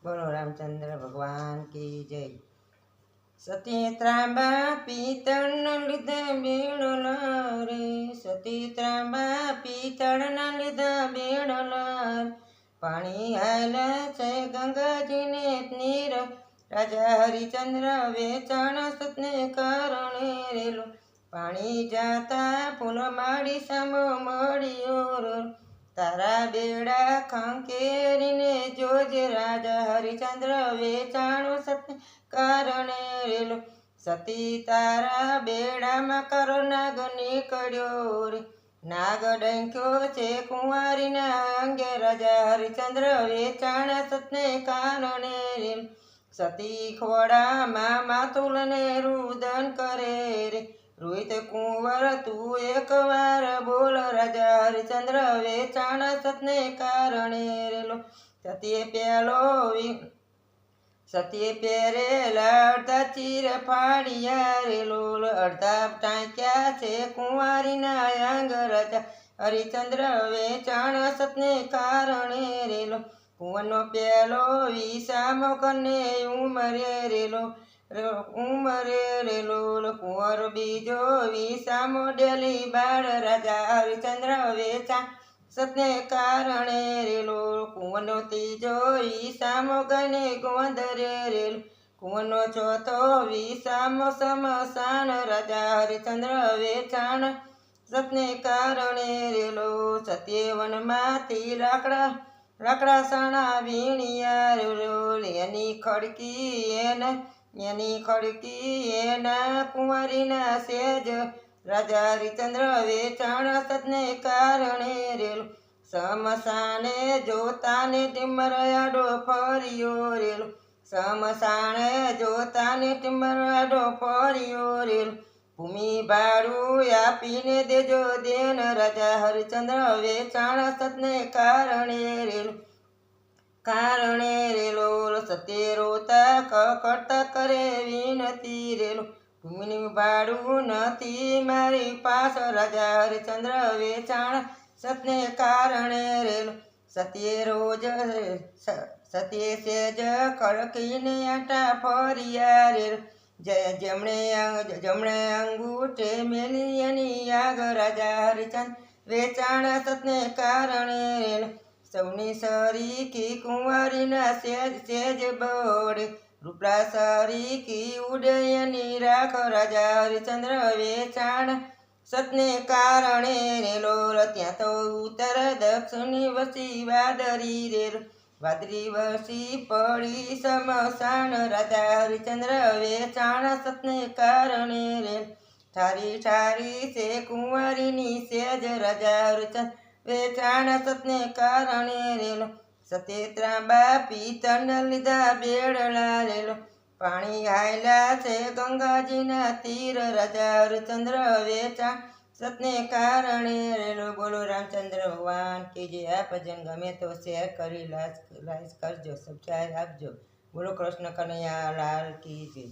बोलो रामचंद्र भगवान की जय। सती ત્રાંબા પિત્તળના લીધે બેડલા રે, સતી ત્રાંબા પિત્તળના લીધે બેડલા, પાણી હાલે છે ગંગાજીને નીર, રાજા હરિચંદ્ર વેચાણ સતને કારણે રેલો, પાણી જાતા ફૂલ માડી સામો મળ્યો રો, તારા બેડા ખંખેરીને જોજે રાજા હરિચંદ્ર વેચાણો સતને કારણે રેલો, સતી તારા બેડામાં કરો નાગ નીકળ્યો રે, નાગ ડંખ્યો છે કુંવારીના અંગે, રાજા હરિચંદ્ર વેચાણ સતને કારણે રેલો, સતી ખોડામાં માતુલને રુદન કરે રે, રોહિત કુંવર તું એક વાર બોલ, રાજા હરિચંદ્ર વેચાણ સતને કારણે રેલો, સતીએ પહેરેલા અડધા ચીર ફાડ્યા રેલો, અડધા ટાંક્યા છે કુંવારીના અંગ, રાજા હરિચંદ્ર વેચાણ સતને કારણે રેલો, કુંવરનો પહેલો વિસામો કને ઉમરે રેલો, કુંવર બીજો વિસામો ડેલી બાળ, રાજા હરિચંદ્ર વેચાણ સતને કારણે રેલો, કુંવરનો ત્રીજો વિસામો ગને ગોંદરે રેલો, કુંવરનો ચોથો વિસામો સમસાન, રાજા હરિચંદ્ર વેચાણ સતને કારણે રેલો, સતીએ વનમાંથી લાકડા સણા વીણ્યા રેલો, એની ખડકી એના કુંવારીના સેજ, રાજા હરિચંદ્ર વેચાણ સતને કારણે રેલો, સમસાને જોતાને ટીમર આડો ફર્યો રેલો, સમસાણે જોતાને ટીમર આડો ફર્યો રેલો, ભૂમિ ભાડું આપીને દેજો દેન, રાજા હરિચંદ્ર વેચાણ સતને કારણે રેલો, સત્ય રોતા કકડતા કરે વિનતી રેલો, ભૂમિનું ભાડું નથી મારી પાસ, રાજા હરિચંદ્ર વેચાણ સતને કારણે રેલો, સત્યે સેજ ખડકીને આટા ફર્યા રેલો, જમણે અંગૂઠે મેલી એની આગ, રાજા હરિચંદ્ર વેચાણ સતને કારણે રેલો, સૌની સરીકી કુંવારીના સેજ બળે, રૂપડા સરીકી ઉડયની રાખ, રાજા હરિચંદ્ર વેચાણ સતને કારણે રેલો, ત્યાં તો ઉત્તર દક્ષિણી વસી વાદળી રેલો, વાદળી વસી પડી સમસાન, રાજા હરિચંદ્ર વેચાણ સતને કારણે રેલો, ઠારી છે કુંવારીની સેજ, રાજા હરિચંદ્ર વેચાણ સતને કારણે રેલો, સતે ત્રાંબા પિત્તળના લીધા બેડલા રેલો, પાણી હાયલા છે ગંગાજીના તીર, રાજા હરિચંદ્ર વેચાણ સતને કારણે રેલો। બોલો રામચંદ્ર ભગવાન કી જય। આ ભજન ગમે તો શેર કરી લાઈક કરજો, સબસ્ક્રાઈબ આપજો। બોલો કૃષ્ણ કનૈયા લાલ કી જય।